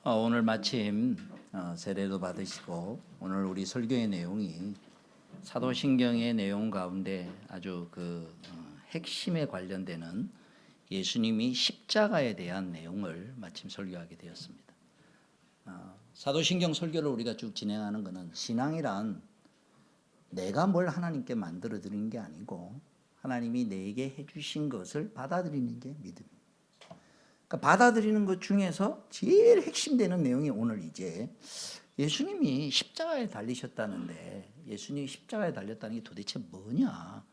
오늘 마침 세례도 받으시고 오늘 우리 설교의 내용이 사도신경의 내용 가운데 아주 핵심에 관련되는 예수님이 십자가에 대한 내용을 마침 설교하게 되었습니다. 사도신경 설교를 우리가 쭉 진행하는 것은 신앙이란 내가 뭘 하나님께 만들어 드리는 게 아니고 하나님이 내게 해주신 것을 받아들이는 게 믿음입니다. 그러니까 받아들이는 것 중에서 제일 핵심되는 내용이 오늘 이제 예수님이 십자가에 달리셨다는데 예수님이 십자가에 달렸다는 게 도대체 뭐냐?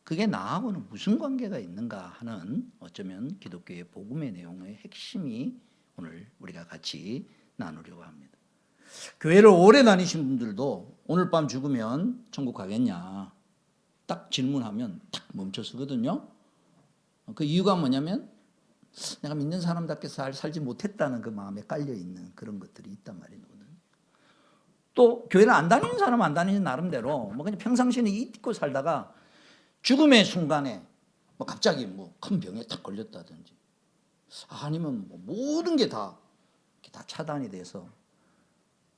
그게 나하고는 무슨 관계가 있는가 하는 어쩌면 기독교의 복음의 내용의 핵심이 오늘 우리가 같이 나누려고 합니다. 교회를 오래 다니신 분들도 오늘 밤 죽으면 천국 가겠냐? 딱 질문하면 딱 멈춰서거든요. 그 이유가 뭐냐면 내가 믿는 사람답게 살지 못했다는 그 마음에 깔려있는 그런 것들이 있단 말이거든요. 또 교회를 안 다니는 사람은 안 다니는 나름대로 그냥 평상시에는 잊고 살다가 죽음의 순간에 갑자기 큰 병에 딱 걸렸다든지 아니면 모든 게 다 차단이 돼서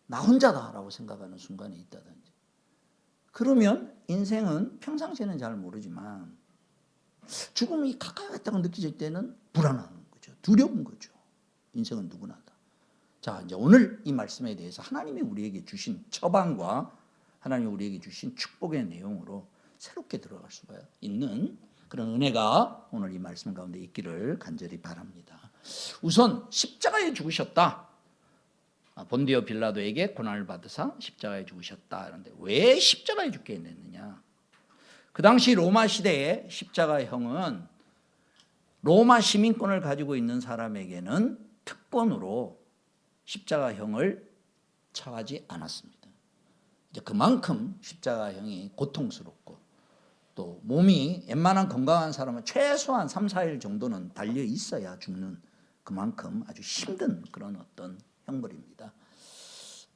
나 혼자다라고 생각하는 순간이 있다든지 그러면 인생은 평상시에는 잘 모르지만 죽음이 가까이 왔다고 느껴질 때는 불안한 거죠. 두려운 거죠. 인생은 누구나 다. 자, 이제 오늘 이 말씀에 대해서 하나님이 우리에게 주신 처방과 하나님이 우리에게 주신 축복의 내용으로 새롭게 들어갈 수가 있는 그런 은혜가 오늘 이 말씀 가운데 있기를 간절히 바랍니다. 우선 십자가에 죽으셨다. 본디오 빌라도에게 고난을 받으사 십자가에 죽으셨다. 그런데 왜 십자가에 죽게 됐느냐? 그 당시 로마 시대의 십자가형은 로마 시민권을 가지고 있는 사람에게는 특권으로 십자가형을 처하지 않았습니다. 이제 그만큼 십자가형이 고통스럽고 또 몸이 웬만한 건강한 사람은 최소한 3, 4일 정도는 달려 있어야 죽는 그만큼 아주 힘든 그런 어떤 형벌입니다.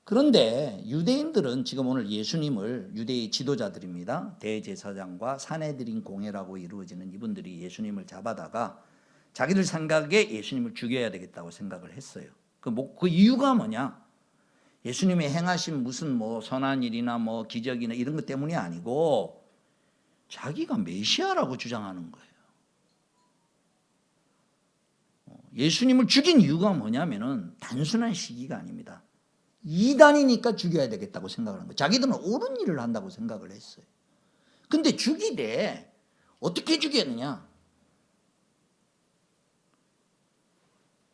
그런데 유대인들은 지금 오늘 예수님을 유대의 지도자들입니다. 대제사장과 산헤드린 공회라고 이루어지는 이분들이 예수님을 잡아다가 자기들 생각에 예수님을 죽여야 되겠다고 생각을 했어요. 그 이유가 뭐냐? 예수님이 행하신 무슨 선한 일이나 기적이나 이런 것 때문이 아니고 자기가 메시아라고 주장하는 거예요. 예수님을 죽인 이유가 뭐냐면은 단순한 시기가 아닙니다. 이단이니까 죽여야 되겠다고 생각을 한 거예요. 자기들은 옳은 일을 한다고 생각을 했어요. 근데 죽이되 어떻게 죽였느냐?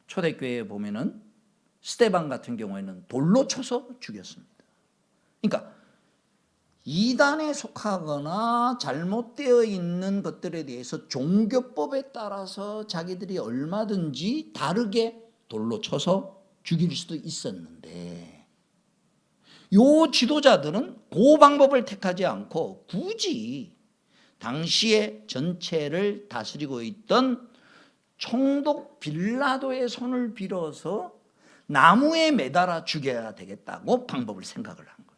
초대교회에 보면은 스데반 같은 경우에는 돌로 쳐서 죽였습니다. 그러니까 이단에 속하거나 잘못되어 있는 것들에 대해서 종교법에 따라서 자기들이 얼마든지 다르게 돌로 쳐서 죽일 수도 있었는데 요 지도자들은 그 방법을 택하지 않고 굳이 당시에 전체를 다스리고 있던 총독 빌라도의 손을 빌어서 나무에 매달아 죽여야 되겠다고 방법을 생각을 한 거예요.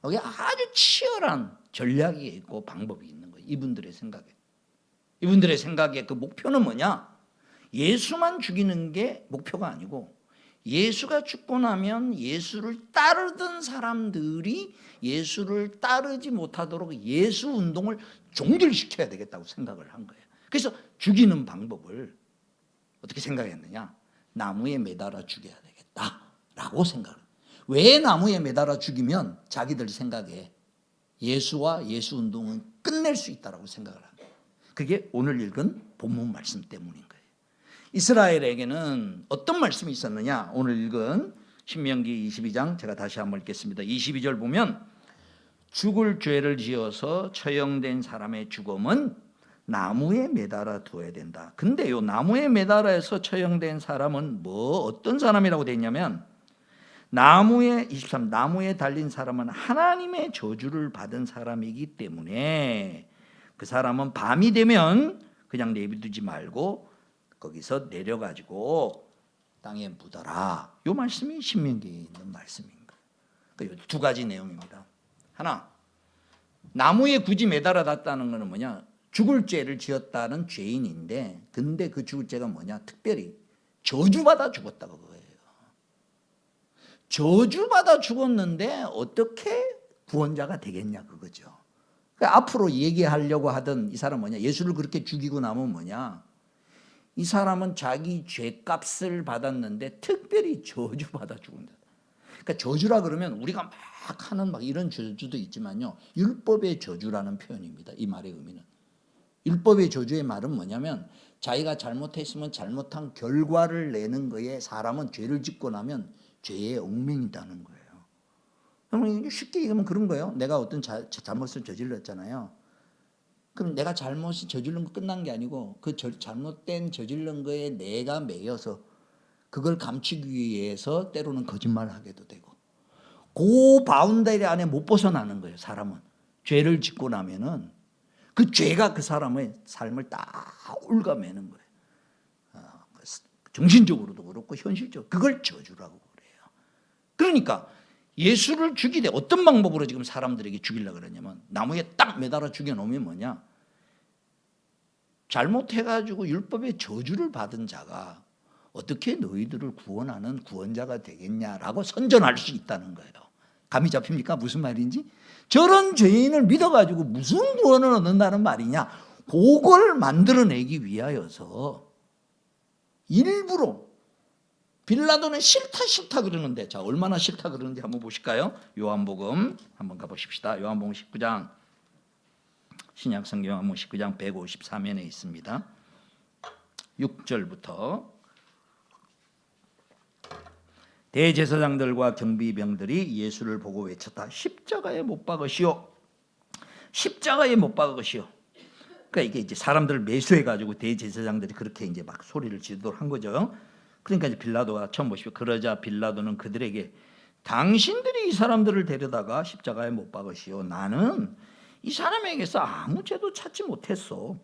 여기 아주 치열한 전략이 있고 방법이 있는 거예요. 이분들의 생각에 그 목표는 뭐냐? 예수만 죽이는 게 목표가 아니고 예수가 죽고 나면 예수를 따르던 사람들이 예수를 따르지 못하도록 예수 운동을 종결시켜야 되겠다고 생각을 한 거예요. 그래서 죽이는 방법을 어떻게 생각했느냐? 나무에 매달아 죽여야 되겠다라고 생각을. 왜 나무에 매달아 죽이면 자기들 생각에 예수와 예수 운동은 끝낼 수 있다라고 생각을 한 거예요. 그게 오늘 읽은 본문 말씀 때문인 거예요. 이스라엘에게는 어떤 말씀이 있었느냐? 오늘 읽은 신명기 22장 제가 다시 한번 읽겠습니다. 22절 보면 죽을 죄를 지어서 처형된 사람의 죽음은 나무에 매달아 두어야 된다. 근데 요 나무에 매달아서 처형된 사람은 어떤 사람이라고 되어 있냐면 나무에 23 나무에 달린 사람은 하나님의 저주를 받은 사람이기 때문에 그 사람은 밤이 되면 그냥 내비두지 말고 거기서 내려가지고 땅에 묻어라. 이 말씀이 신명기에 있는 말씀입니다. 그러니까 두 가지 내용입니다. 하나, 나무에 굳이 매달아 놨다는 것은 뭐냐? 죽을 죄를 지었다는 죄인인데 근데 그 죽을 죄가 뭐냐? 특별히 저주받아 죽었다고 그거예요. 저주받아 죽었는데 어떻게 구원자가 되겠냐 그거죠. 그러니까 앞으로 얘기하려고 하던 이 사람 뭐냐, 예수를 그렇게 죽이고 나면 뭐냐, 이 사람은 자기 죄값을 받았는데 특별히 저주받아 죽은다. 그러니까 저주라 그러면 우리가 막 하는 막 이런 저주도 있지만요, 율법의 저주라는 표현입니다. 이 말의 의미는, 율법의 저주의 말은 뭐냐면 자기가 잘못했으면 잘못한 결과를 내는 거에 사람은 죄를 짓고 나면 죄에 얽매인다는 거예요. 그러면 쉽게 얘기하면 그런 거예요. 내가 어떤 잘못을 저질렀잖아요. 그럼 내가 잘못이 저지른 거 끝난 게 아니고 그 잘못된 저지른 거에 내가 매여서 그걸 감추기 위해서 때로는 거짓말을 하게도 되고, 그 바운더리 안에 못 벗어나는 거예요. 사람은 죄를 짓고 나면은 그 죄가 그 사람의 삶을 다 갉아매는 거예요. 정신적으로도 그렇고 현실적으로 그걸 저주라고 그래요. 그러니까 예수를 죽이되 어떤 방법으로 지금 사람들에게 죽이려고 그러냐면 나무에 딱 매달아 죽여놓으면 뭐냐, 잘못해가지고 율법의 저주를 받은 자가 어떻게 너희들을 구원하는 구원자가 되겠냐라고 선전할 수 있다는 거예요. 감이 잡힙니까? 무슨 말인지? 저런 죄인을 믿어가지고 무슨 구원을 얻는다는 말이냐, 그걸 만들어내기 위하여서 일부러 빌라도는 싫다 그러는데, 자 얼마나 싫다 그러는지 한번 보실까요? 요한복음 한번 가보십시다. 요한복음 19장, 신약성경 요한복음 19장 154면에 있습니다. 6절부터 대제사장들과 경비병들이 예수를 보고 외쳤다. 십자가에 못 박으시오. 십자가에 못 박으시오. 그러니까 이게 이제 사람들을 매수해 가지고 대제사장들이 그렇게 이제 막 소리를 지르도록 한 거죠. 그러니까 이제 빌라도가 처음 보십시오. 그러자 빌라도는 그들에게 당신들이 이 사람들을 데려다가 십자가에 못 박으시오. 나는 이 사람에게서 아무 죄도 찾지 못했어.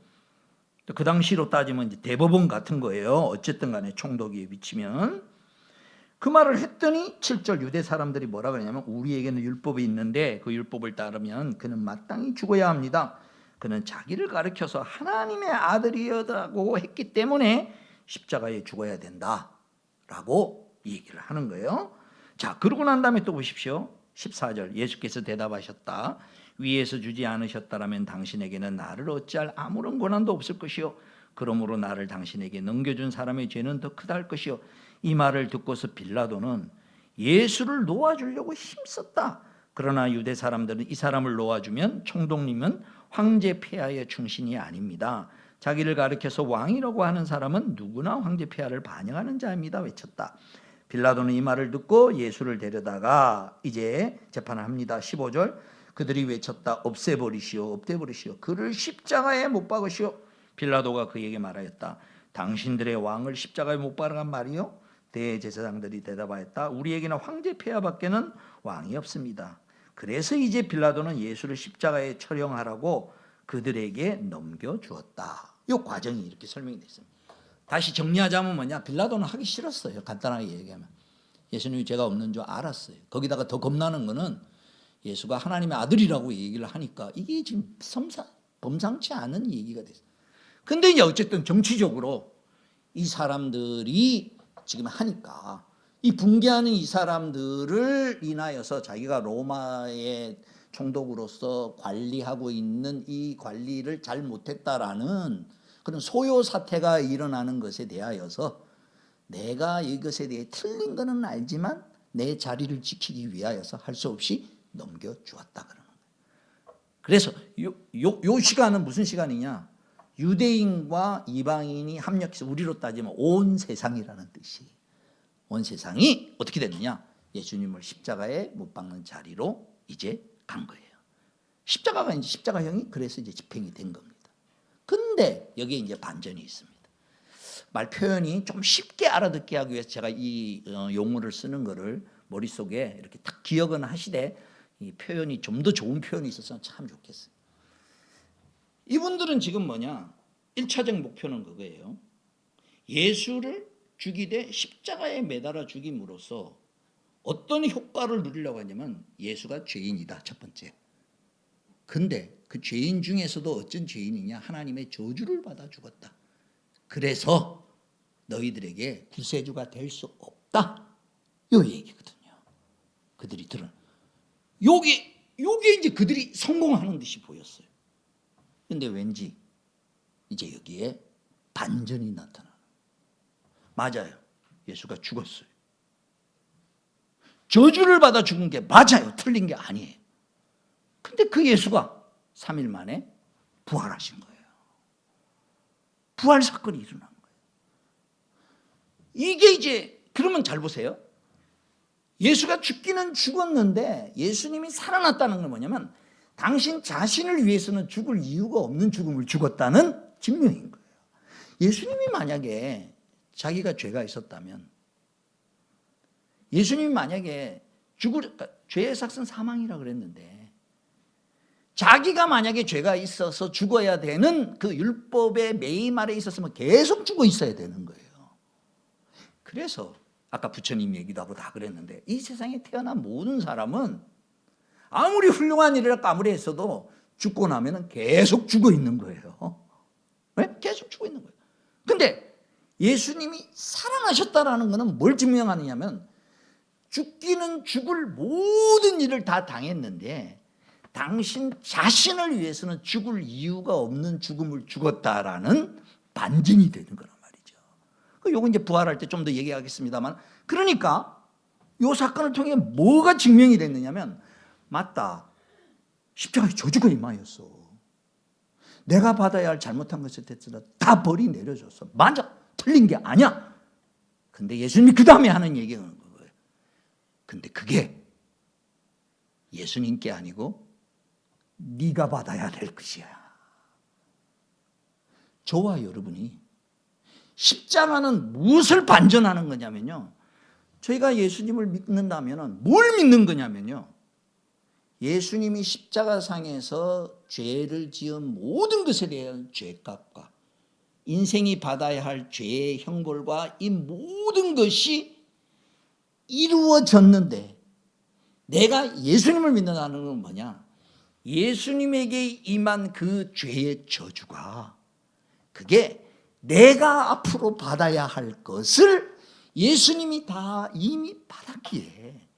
그 당시로 따지면 이제 대법원 같은 거예요. 어쨌든 간에 총독이 미치면. 그 말을 했더니 7절 유대 사람들이 뭐라 그러냐면 우리에게는 율법이 있는데 그 율법을 따르면 그는 마땅히 죽어야 합니다. 그는 자기를 가리켜서 하나님의 아들이었다고 했기 때문에 십자가에 죽어야 된다라고 얘기를 하는 거예요. 자, 그러고 난 다음에 또 보십시오. 14절 예수께서 대답하셨다. 위에서 주지 않으셨다라면 당신에게는 나를 어찌할 아무런 권한도 없을 것이요, 그러므로 나를 당신에게 넘겨준 사람의 죄는 더 크다 할 것이요. 이 말을 듣고서 빌라도는 예수를 놓아주려고 힘썼다. 그러나 유대 사람들은 이 사람을 놓아주면 총독님은 황제 폐하의 충신이 아닙니다. 자기를 가리켜서 왕이라고 하는 사람은 누구나 황제 폐하를 반영하는 자입니다. 외쳤다. 빌라도는 이 말을 듣고 예수를 데려다가 이제 재판을 합니다. 15절 그들이 외쳤다. 없애버리시오, 없애버리시오. 그를 십자가에 못 박으시오. 빌라도가 그에게 말하였다. 당신들의 왕을 십자가에 못 박으란 말이요? 대제사장들이 대답하였다. 우리에게는 황제 폐하밖에는 왕이 없습니다. 그래서 이제 빌라도는 예수를 십자가에 처형하라고 그들에게 넘겨주었다. 이 과정이 이렇게 설명이 됐습니다. 다시 정리하자면 뭐냐, 빌라도는 하기 싫었어요. 간단하게 얘기하면 예수님이 죄가 없는 줄 알았어요. 거기다가 더 겁나는 거는 예수가 하나님의 아들이라고 얘기를 하니까 이게 지금 범상치 않은 얘기가 됐어요. 근데 이제 어쨌든 정치적으로 이 사람들이 지금 하니까 이 붕괴하는 이 사람들을 인하여서 자기가 로마의 총독으로서 관리하고 있는 이 관리를 잘 못했다라는 그런 소요 사태가 일어나는 것에 대하여서 내가 이것에 대해 틀린 것은 알지만 내 자리를 지키기 위하여서 할 수 없이 넘겨주었다 그러는 거예요. 그래서 요 시간은 무슨 시간이냐? 유대인과 이방인이 합력해서 우리로 따지면 온 세상이라는 뜻이에요. 온 세상이 어떻게 됐느냐? 예수님을 십자가에 못 박는 자리로 이제 간 거예요. 십자가가 이제 십자가형이 그래서 이제 집행이 된 겁니다. 근데 여기에 이제 반전이 있습니다. 말 표현이 좀 쉽게 알아듣게 하기 위해서 제가 이 용어를 쓰는 거를 머릿속에 이렇게 딱 기억은 하시되 이 표현이 좀 더 좋은 표현이 있어서 참 좋겠어요. 이분들은 지금 뭐냐? 1차적 목표는 그거예요. 예수를 죽이되 십자가에 매달아 죽임으로써 어떤 효과를 누리려고 하냐면 예수가 죄인이다, 첫 번째. 근데 그 죄인 중에서도 어떤 죄인이냐? 하나님의 저주를 받아 죽었다. 그래서 너희들에게 구세주가 될 수 없다. 이 얘기거든요. 그들이 드러나. 요게 이제 그들이 성공하는 듯이 보였어요. 근데 왠지 이제 여기에 반전이 나타나는. 맞아요. 예수가 죽었어요. 저주를 받아 죽은 게 맞아요. 틀린 게 아니에요. 근데 그 예수가 3일 만에 부활하신 거예요. 부활 사건이 일어난 거예요. 이게 이제 그러면 잘 보세요. 예수가 죽기는 죽었는데 예수님이 살아났다는 건 뭐냐면 당신 자신을 위해서는 죽을 이유가 없는 죽음을 죽었다는 증명인 거예요. 예수님이 만약에 자기가 죄가 있었다면, 예수님이 만약에 그러니까 죄의 삭은 사망이라 그랬는데 자기가 만약에 죄가 있어서 죽어야 되는 그 율법의 매임 아래 있었으면 계속 죽어 있어야 되는 거예요. 그래서 아까 부처님 얘기도 하고 다 그랬는데 이 세상에 태어난 모든 사람은 아무리 훌륭한 일을 아무리 했어도 죽고 나면 계속 죽어 있는 거예요. 네? 계속 죽어 있는 거예요. 근데 예수님이 살아나셨다라는 것은 뭘 증명하느냐면 죽기는 죽을 모든 일을 다 당했는데 당신 자신을 위해서는 죽을 이유가 없는 죽음을 죽었다라는 반증이 되는 거란 말이죠. 요거 이제 부활할 때 좀 더 얘기하겠습니다만, 그러니까 요 사건을 통해 뭐가 증명이 됐느냐면, 맞다, 십자가에 저주가 임하였어. 내가 받아야 할 잘못한 것을 됐으나 다 벌이 내려졌어. 맞아, 틀린 게 아니야. 근데 예수님이 그 다음에 하는 얘기가 거예요. 근데 그게 예수님께 아니고 네가 받아야 될 것이야. 저와 여러분이 십자가는 무엇을 반전하는 거냐면요, 저희가 예수님을 믿는다면 뭘 믿는 거냐면요, 예수님이 십자가상에서 죄를 지은 모든 것에 대한 죄값과 인생이 받아야 할 죄의 형벌과 이 모든 것이 이루어졌는데, 내가 예수님을 믿는다는 건 뭐냐, 예수님에게 임한 그 죄의 저주가 그게 내가 앞으로 받아야 할 것을 예수님이 다 이미 받았기에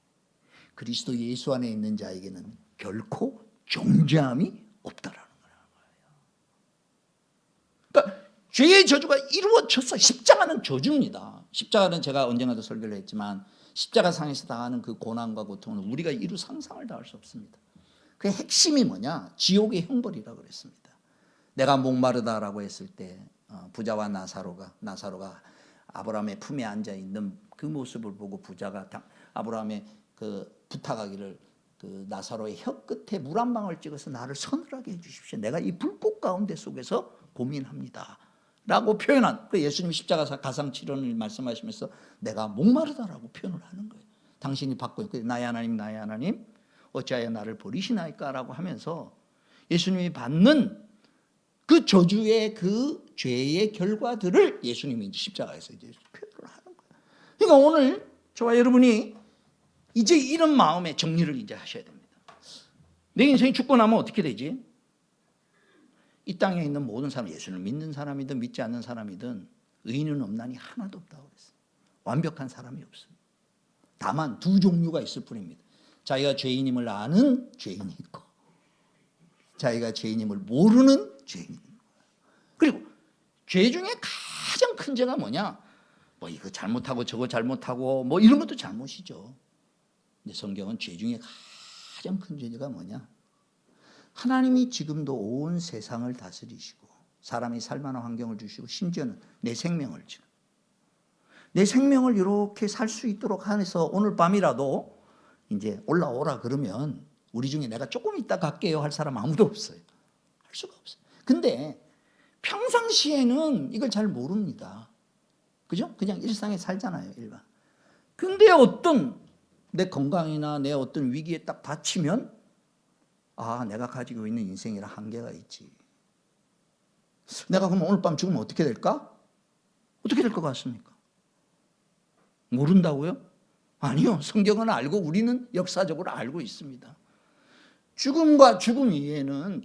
그리스도 예수 안에 있는 자에게는 결코 존재함이 없다라는 거예요. 그러니까 죄의 저주가 이루어졌어. 십자가는 저주입니다. 십자가는 제가 언젠가도 설교를 했지만 십자가상에서 당하는 그 고난과 고통은 우리가 이루 상상을 다 할 수 없습니다. 그 핵심이 뭐냐? 지옥의 형벌이라고 그랬습니다. 내가 목마르다라고 했을 때 부자와 나사로가 아브라함의 품에 앉아 있는 그 모습을 보고 부자가 아브라함의 그 부탁하기를 그 나사로의 혀 끝에 물 한 방울 찍어서 나를 서늘하게 해주십시오. 내가 이 불꽃 가운데 속에서 고민합니다라고 표현한 그 예수님 십자가 가상 치료를 말씀하시면서 내가 목마르다라고 표현을 하는 거예요. 당신이 받고 있고 나의 하나님 어찌하여 나를 버리시나이까라고 하면서 예수님이 받는 그 저주의 그 죄의 결과들을 예수님이 이제 십자가에서 이제 표현을 하는 거예요. 그러니까 오늘 저와 여러분이 이제 이런 마음의 정리를 이제 하셔야 됩니다. 내 인생이 죽고 나면 어떻게 되지? 이 땅에 있는 모든 사람, 예수를 믿는 사람이든 믿지 않는 사람이든 의인은 없나니 하나도 없다고 그랬어요. 완벽한 사람이 없습니다. 다만 두 종류가 있을 뿐입니다. 자기가 죄인임을 아는 죄인이 있고 자기가 죄인임을 모르는 죄인이 있는 거예요. 그리고 죄 중에 가장 큰 죄가 뭐냐? 뭐 이거 잘못하고 저거 잘못하고 뭐 이런 것도 잘못이죠. 근데 성경은 죄 중에 가장 큰 죄가 뭐냐? 하나님이 지금도 온 세상을 다스리시고 사람이 살만한 환경을 주시고 심지어는 내 생명을 지금 내 생명을 이렇게 살 수 있도록 해서 오늘 밤이라도 이제 올라오라 그러면 우리 중에 내가 조금 이따 갈게요 할 사람 아무도 없어요. 할 수가 없어요. 근데 평상시에는 이걸 잘 모릅니다. 그죠? 그냥 일상에 살잖아요, 일반. 근데 어떤 내 건강이나 내 어떤 위기에 딱 닥치면 아, 내가 가지고 있는 인생이라 한계가 있지. 내가 그럼 오늘 밤 죽으면 어떻게 될까? 어떻게 될 것 같습니까? 모른다고요? 아니요. 성경은 알고 우리는 역사적으로 알고 있습니다. 죽음과 죽음 이후에는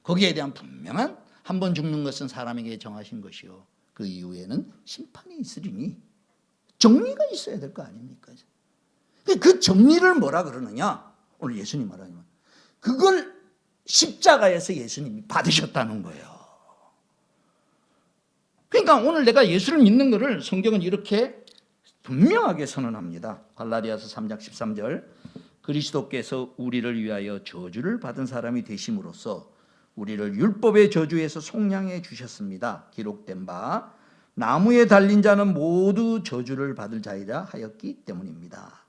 거기에 대한 분명한 한 번 죽는 것은 사람에게 정하신 것이요. 그 이후에는 심판이 있으리니 정리가 있어야 될 거 아닙니까? 그 정리를 뭐라 그러느냐? 오늘 예수님 말하지만 그걸 십자가에서 예수님이 받으셨다는 거예요. 그러니까 오늘 내가 예수를 믿는 것을 성경은 이렇게 분명하게 선언합니다. 갈라디아서 3장 13절 그리스도께서 우리를 위하여 저주를 받은 사람이 되심으로써 우리를 율법의 저주에서 속량해 주셨습니다. 기록된 바 나무에 달린 자는 모두 저주를 받을 자이라 하였기 때문입니다.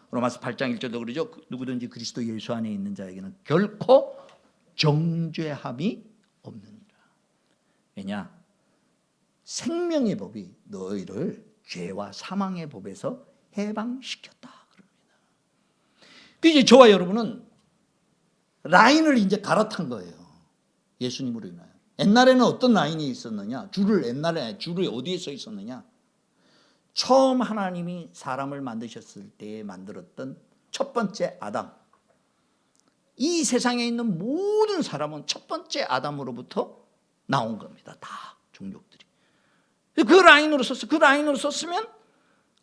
로마서 8장 1절도 그러죠. 누구든지 그리스도 예수 안에 있는 자에게는 결코 정죄함이 없느니라. 왜냐? 생명의 법이 너희를 죄와 사망의 법에서 해방시켰다 그럽니다. 이제 저와 여러분은 라인을 이제 갈아탄 거예요. 예수님으로 인하여. 옛날에는 어떤 라인이 있었느냐? 옛날에 줄이 어디에 써 있었느냐? 처음 하나님이 사람을 만드셨을 때 만들었던 첫 번째 아담. 이 세상에 있는 모든 사람은 첫 번째 아담으로부터 나온 겁니다. 다 종족들이. 그 라인으로 썼어. 그 라인으로 썼으면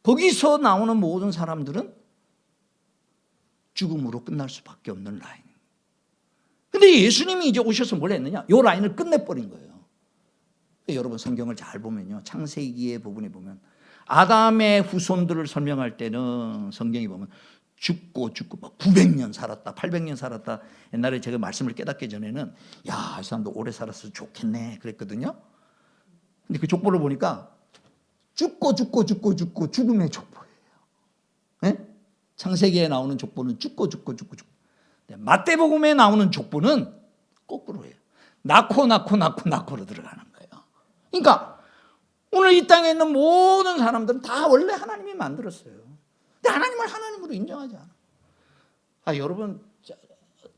거기서 나오는 모든 사람들은 죽음으로 끝날 수밖에 없는 라인. 근데 예수님이 이제 오셔서 뭘 했느냐? 이 라인을 끝내버린 거예요. 여러분 성경을 잘 보면요. 창세기의 부분에 보면 아담의 후손들을 설명할 때는 성경이 보면 죽고 막 900년 살았다, 800년 살았다. 옛날에 제가 말씀을 깨닫기 전에는 야, 이 사람도 오래 살았어 좋겠네 그랬거든요. 근데 그 족보를 보니까 죽고 죽음의 족보예요. 네? 창세기에 나오는 족보는 죽고. 마태복음에 나오는 족보는 거꾸로예요. 낳고로 들어가는 거예요. 그러니까 오늘 이 땅에 있는 모든 사람들은 다 원래 하나님이 만들었어요. 근데 하나님을 하나님으로 인정하지 않아. 여러분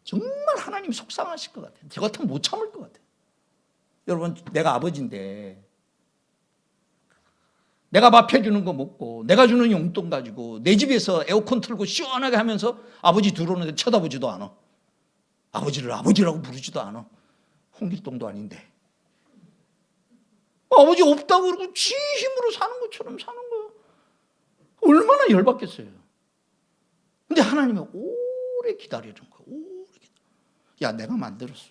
정말 하나님 속상하실 것 같아요. 저 같으면 못 참을 것 같아요. 여러분 내가 아버지인데 내가 밥 해주는 거 먹고 내가 주는 용돈 가지고 내 집에서 에어컨 틀고 시원하게 하면서 아버지 들어오는데 쳐다보지도 않아. 아버지를 아버지라고 부르지도 않아. 홍길동도 아닌데. 아버지 없다고 그러고 지 힘으로 사는 것처럼 사는 거예요. 얼마나 열받겠어요. 근데 하나님은 오래 기다리는 거예요. 야, 내가 만들었어.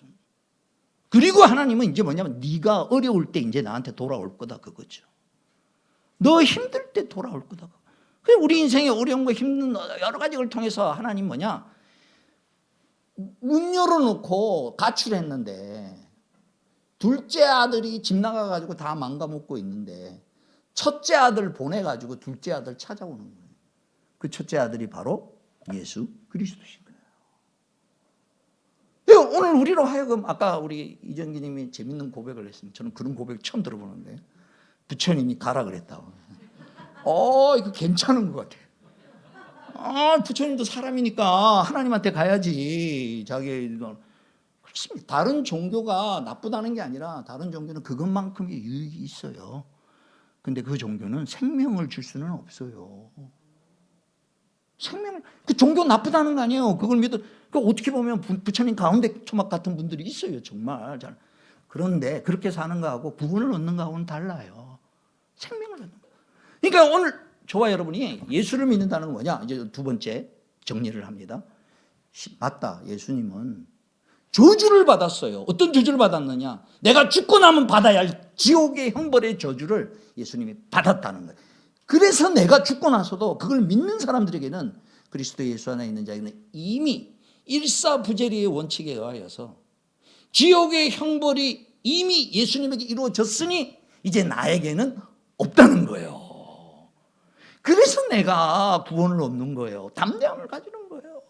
그리고 하나님은 이제 뭐냐면 네가 어려울 때 이제 나한테 돌아올 거다 그거죠. 너 힘들 때 돌아올 거다. 우리 인생의 어려운 거 힘든 여러 가지 걸 통해서 하나님 뭐냐? 문 열어놓고 가출했는데 둘째 아들이 집 나가가지고 다 망가먹고 있는데 첫째 아들 보내가지고 둘째 아들 찾아오는 거예요. 그 첫째 아들이 바로 예수 그리스도신 거예요. 오늘 우리로 하여금 아까 우리 이정기 님이 재밌는 고백을 했습니다. 저는 그런 고백 처음 들어보는데 부처님이 가라 그랬다고. 이거 괜찮은 것 같아요. 부처님도 사람이니까 하나님한테 가야지. 그렇습니다. 다른 종교가 나쁘다는 게 아니라 다른 종교는 그것만큼의 유익이 있어요. 근데 그 종교는 생명을 줄 수는 없어요. 그 종교 나쁘다는 거 아니에요. 그걸 어떻게 보면 부처님 가운데 초막 같은 분들이 있어요. 정말. 그런데 그렇게 사는 거하고 구원을 얻는 거하고는 달라요. 생명을 얻는 거. 그러니까 오늘 저와 여러분이 예수를 믿는다는 건 뭐냐? 이제 두 번째 정리를 합니다. 맞다. 예수님은 저주를 받았어요. 어떤 저주를 받았느냐? 내가 죽고 나면 받아야 할 지옥의 형벌의 저주를 예수님이 받았다는 거예요. 그래서 내가 죽고 나서도 그걸 믿는 사람들에게는 그리스도 예수 안에 있는 자에게는 이미 일사부재리의 원칙에 의하여서 지옥의 형벌이 이미 예수님에게 이루어졌으니 이제 나에게는 없다는 거예요. 그래서 내가 구원을 얻는 거예요. 담대함을 가지는 거예요.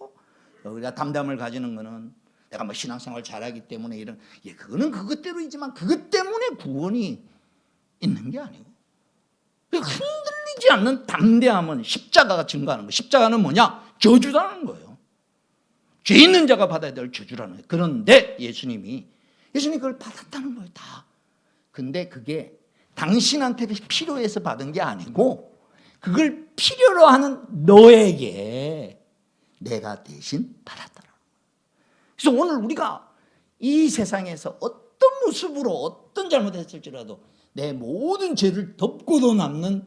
우리가 담대함을 가지는 거는 내가 뭐 신앙생활 잘하기 때문에 그거는 그것대로이지만 그것 때문에 구원이 있는 게 아니고 흔들리지 않는 담대함은 십자가가 증거하는 거예요. 십자가는 뭐냐? 저주라는 거예요. 죄 있는 자가 받아야 될 저주라는 거예요. 그런데 예수님이 그걸 받았다는 거예요. 다. 근데 그게 당신한테 필요해서 받은 게 아니고 그걸 필요로 하는 너에게 내가 대신 받았다는 거예요. 그래서 오늘 우리가 이 세상에서 어떤 모습으로 어떤 잘못했을지라도 내 모든 죄를 덮고도 남는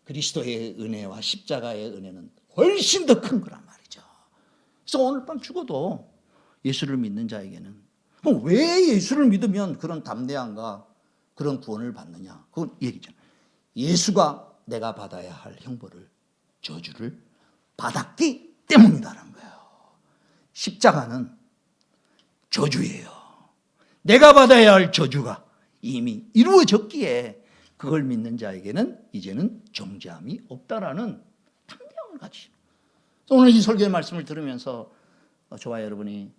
그리스도의 은혜와 십자가의 은혜는 훨씬 더 큰 거란 말이죠. 그래서 오늘 밤 죽어도 예수를 믿는 자에게는, 그럼 왜 예수를 믿으면 그런 담대함과 그런 구원을 받느냐? 그건 얘기잖아요. 예수가 내가 받아야 할 형벌을, 저주를 받았기 때문이다라는 거예요. 십자가는 저주예요. 내가 받아야 할 저주가 이미 이루어졌기에 그걸 믿는 자에게는 이제는 정죄함이 없다라는 담대함을 가지죠. 오늘 이 설교의 말씀을 들으면서 저와 여러분이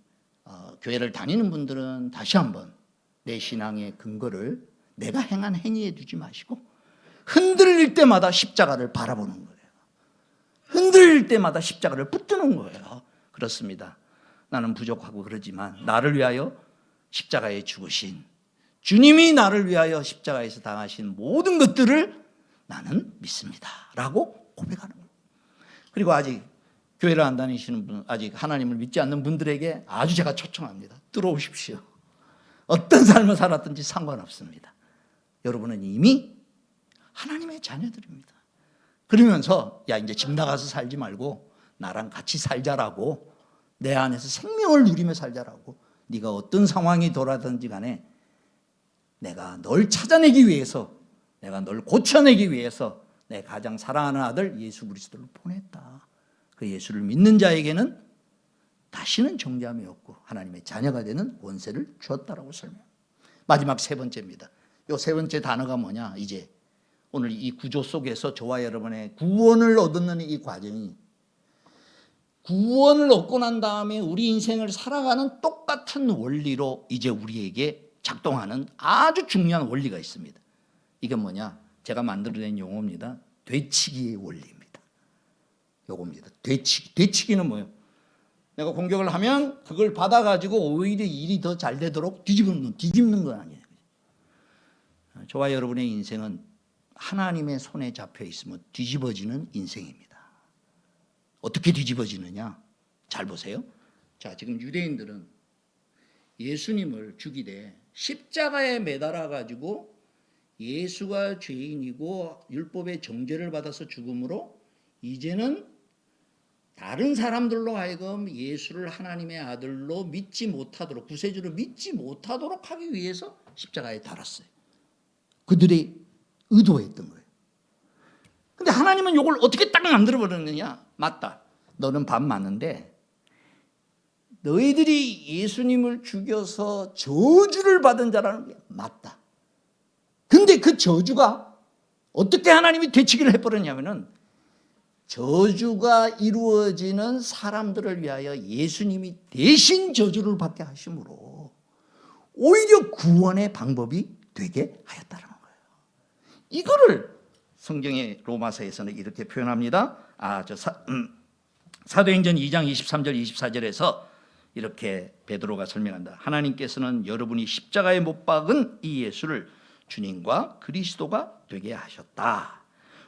교회를 다니는 분들은 다시 한번 내 신앙의 근거를 내가 행한 행위에 두지 마시고 흔들릴 때마다 십자가를 바라보는 거예요. 흔들릴 때마다 십자가를 붙드는 거예요. 그렇습니다. 나는 부족하고 그러지만 나를 위하여 십자가에 죽으신 주님이 나를 위하여 십자가에서 당하신 모든 것들을 나는 믿습니다 라고 고백하는 거예요. 그리고 아직 교회를 안 다니시는 분, 아직 하나님을 믿지 않는 분들에게 아주 제가 초청합니다. 들어오십시오. 어떤 삶을 살았든지 상관없습니다. 여러분은 이미 하나님의 자녀들입니다. 그러면서 야, 이제 집 나가서 살지 말고 나랑 같이 살자라고, 내 안에서 생명을 누리며 살자라고, 네가 어떤 상황이 돌아든지 간에 내가 널 찾아내기 위해서, 내가 널 고쳐내기 위해서 내 가장 사랑하는 아들 예수 그리스도를 보냈다. 그 예수를 믿는 자에게는 다시는 정죄함이 없고 하나님의 자녀가 되는 권세를 주었다라고 설명합니다. 마지막 세 번째입니다. 이 세 번째 단어가 뭐냐? 이제 오늘 이 구조 속에서 저와 여러분의 구원을 얻는 이 과정이, 구원을 얻고 난 다음에 우리 인생을 살아가는 똑같은 원리로 이제 우리에게 작동하는 아주 중요한 원리가 있습니다. 이게 뭐냐? 제가 만들어낸 용어입니다. 되치기의 원리입니다. 요겁니다. 되치기는 뭐예요? 내가 공격을 하면 그걸 받아가지고 오히려 일이 더 잘 되도록 뒤집는 건 아니에요. 저와 여러분의 인생은 하나님의 손에 잡혀 있으면 뒤집어지는 인생입니다. 어떻게 뒤집어지느냐? 잘 보세요. 자, 지금 유대인들은 예수님을 죽이되 십자가에 매달아 가지고 예수가 죄인이고 율법의 정죄를 받아서 죽음으로 이제는 다른 사람들로 하여금 예수를 하나님의 아들로 믿지 못하도록, 구세주로 믿지 못하도록 하기 위해서 십자가에 달았어요. 그들이 의도했던 거예요. 근데 하나님은 이걸 어떻게 딱 만들어버렸느냐? 맞다. 너는 밥 맞는데 너희들이 예수님을 죽여서 저주를 받은 자라는 게 맞다. 근데 그 저주가 어떻게 하나님이 되치기를 해버렸냐면은, 저주가 이루어지는 사람들을 위하여 예수님이 대신 저주를 받게 하심으로 오히려 구원의 방법이 되게 하였다는 거예요. 이거를 성경의 로마서에서는 이렇게 표현합니다. 사도행전 2장 23절 24절에서 이렇게 베드로가 설명한다. 하나님께서는 여러분이 십자가에 못 박은 이 예수를 주님과 그리스도가 되게 하셨다.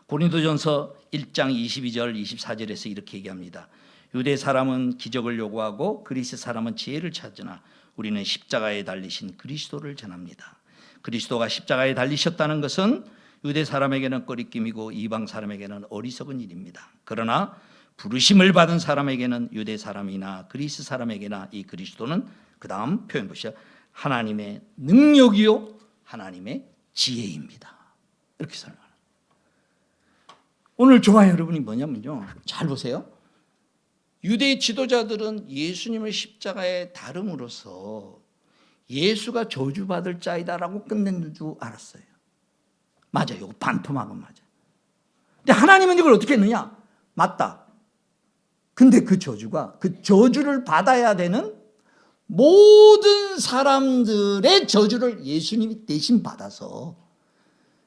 고린도전서 1장 22절 24절에서 이렇게 얘기합니다. 유대 사람은 기적을 요구하고 그리스 사람은 지혜를 찾으나 우리는 십자가에 달리신 그리스도를 전합니다. 그리스도가 십자가에 달리셨다는 것은 유대 사람에게는 꺼리낌이고 이방 사람에게는 어리석은 일입니다. 그러나 부르심을 받은 사람에게는, 유대 사람이나 그리스 사람에게나 이 그리스도는, 그 다음 표현 보시죠. 하나님의 능력이요 하나님의 지혜입니다. 이렇게 설명합니다. 오늘 저와 여러분이 뭐냐면요, 잘 보세요. 유대 지도자들은 예수님을 십자가에 달음으로써 예수가 저주받을 자이다라고 끝낸 줄 알았어요. 맞아요. 이거 반토막은 맞아요. 근데 하나님은 이걸 어떻게 했느냐? 맞다. 근데 그 저주가, 그 저주를 받아야 되는 모든 사람들의 저주를 예수님이 대신 받아서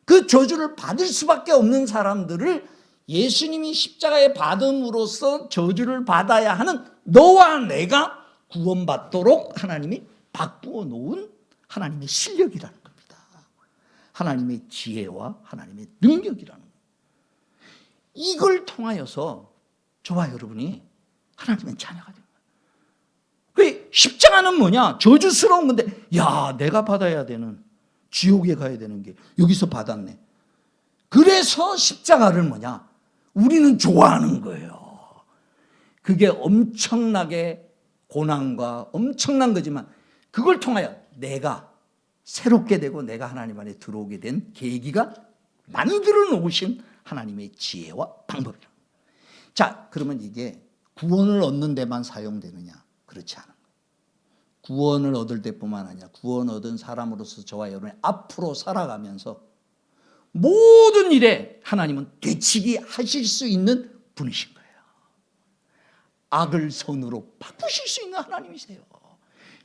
그 저주를 받을 수밖에 없는 사람들을 예수님이 십자가에 받음으로써 저주를 받아야 하는 너와 내가 구원받도록 하나님이 바꾸어 놓은 하나님의 실력이라는 겁니다. 하나님의 지혜와 하나님의 능력이라는 겁니다. 이걸 통하여서 저와 여러분이 하나님의 자녀가 됩니다. 그 십자가는 뭐냐? 저주스러운 건데, 야, 내가 받아야 되는, 지옥에 가야 되는 게 여기서 받았네. 그래서 십자가를 뭐냐? 우리는 좋아하는 거예요. 그게 엄청나게 고난과 엄청난 거지만 그걸 통하여 내가 새롭게 되고 내가 하나님 안에 들어오게 된 계기가 만들어 놓으신 하나님의 지혜와 방법이라. 자, 그러면 이게 구원을 얻는 데만 사용되느냐? 그렇지 않은 거예요. 구원을 얻을 때뿐만 아니라 구원 얻은 사람으로서 저와 여러분이 앞으로 살아가면서 모든 일에 하나님은 되치기 하실 수 있는 분이신 거예요. 악을 선으로 바꾸실 수 있는 하나님이세요.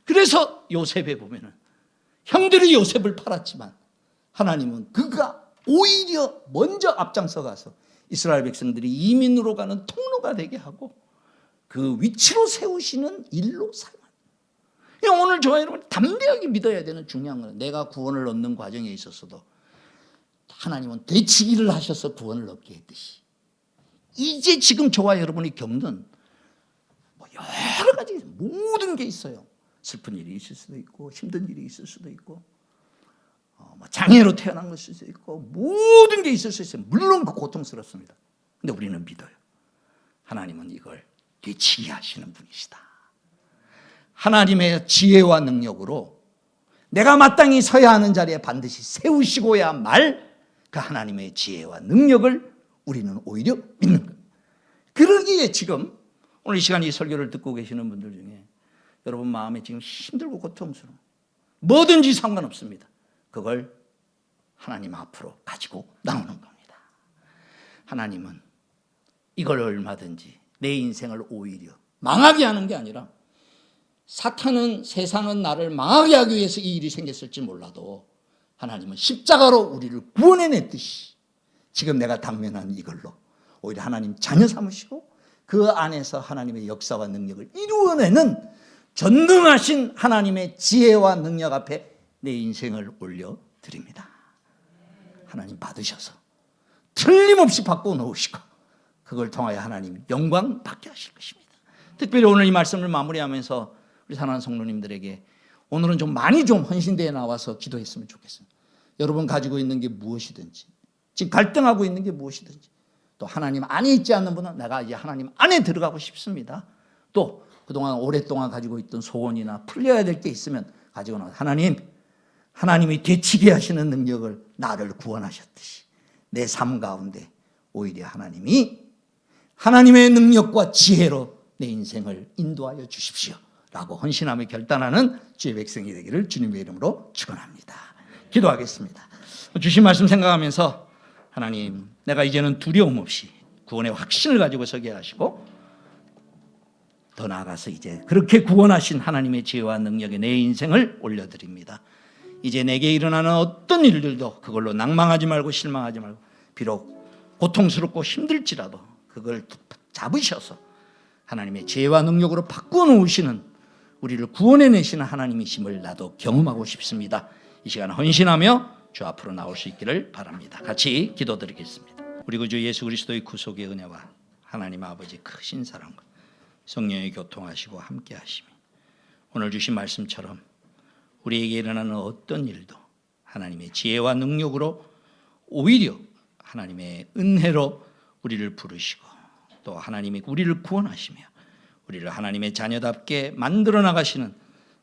그래서 요셉에 보면은 형들이 요셉을 팔았지만 하나님은 그가 오히려 먼저 앞장서 가서 이스라엘 백성들이 이민으로 가는 통로가 되게 하고 그 위치로 세우시는 일로 사용합니다. 오늘 저와 여러분 담대하게 믿어야 되는 중요한 건 내가 구원을 얻는 과정에 있어서도 하나님은 되치기를 하셔서 구원을 얻게 했듯이 이제 지금 저와 여러분이 겪는 여러 가지 모든 게 있어요. 슬픈 일이 있을 수도 있고 힘든 일이 있을 수도 있고 장애로 태어난 것일 수도 있고 모든 게 있을 수 있어요. 물론 그 고통스럽습니다. 근데 우리는 믿어요. 하나님은 이걸 되치게 하시는 분이시다. 하나님의 지혜와 능력으로 내가 마땅히 서야 하는 자리에 반드시 세우시고야 말 그 하나님의 지혜와 능력을 우리는 오히려 믿는 겁니다. 그러기에 지금 오늘 이 시간 이 설교를 듣고 계시는 분들 중에 여러분 마음에 지금 힘들고 고통스러워 뭐든지 상관없습니다. 그걸 하나님 앞으로 가지고 나오는 겁니다. 하나님은 이걸 얼마든지 내 인생을 오히려 망하게 하는 게 아니라 사탄은 세상은 나를 망하게 하기 위해서 이 일이 생겼을지 몰라도 하나님은 십자가로 우리를 구원해냈듯이 지금 내가 당면한 이걸로 오히려 하나님 자녀 삼으시고 그 안에서 하나님의 역사와 능력을 이루어내는 전능하신 하나님의 지혜와 능력 앞에 내 인생을 올려드립니다. 하나님 받으셔서 틀림없이 바꿔 놓으시고 그걸 통하여 하나님 영광 받게 하실 것입니다. 특별히 오늘 이 말씀을 마무리하면서 우리 사랑하는 성도님들에게 오늘은 좀 많이 좀 헌신대에 나와서 기도했으면 좋겠습니다. 여러분 가지고 있는 게 무엇이든지 지금 갈등하고 있는 게 무엇이든지 또 하나님 안에 있지 않는 분은 내가 이제 하나님 안에 들어가고 싶습니다. 또 그동안 오랫동안 가지고 있던 소원이나 풀려야 될 게 있으면 가지고 나와 하나님이 되치게 하시는 능력을 나를 구원하셨듯이 내 삶 가운데 오히려 하나님의 능력과 지혜로 내 인생을 인도하여 주십시오 라고 헌신하며 결단하는 주의 백성이 되기를 주님의 이름으로 축원합니다. 기도하겠습니다. 주신 말씀 생각하면서 하나님 내가 이제는 두려움 없이 구원의 확신을 가지고 서게 하시고 더 나아가서 이제 그렇게 구원하신 하나님의 지혜와 능력에 내 인생을 올려드립니다. 이제 내게 일어나는 어떤 일들도 그걸로 낭망하지 말고 실망하지 말고 비록 고통스럽고 힘들지라도 그걸 잡으셔서 하나님의 지혜와 능력으로 바꾸어 놓으시는 우리를 구원해내시는 하나님이심을 나도 경험하고 싶습니다. 이 시간 헌신하며 주 앞으로 나올 수 있기를 바랍니다. 같이 기도드리겠습니다. 우리 구주 예수 그리스도의 구속의 은혜와 하나님 아버지 크신 사랑과 성령의 교통하시고 함께 하시며 오늘 주신 말씀처럼 우리에게 일어나는 어떤 일도 하나님의 지혜와 능력으로 오히려 하나님의 은혜로 우리를 부르시고 또 하나님이 우리를 구원하시며 우리를 하나님의 자녀답게 만들어 나가시는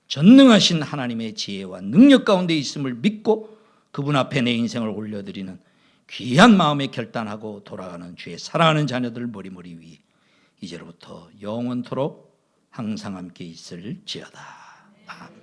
전능하신 하나님의 지혜와 능력 가운데 있음을 믿고 그분 앞에 내 인생을 올려드리는 귀한 마음에 결단하고 돌아가는 주의 사랑하는 자녀들 머리머리 위에 이제로부터 영원토록 항상 함께 있을지어다.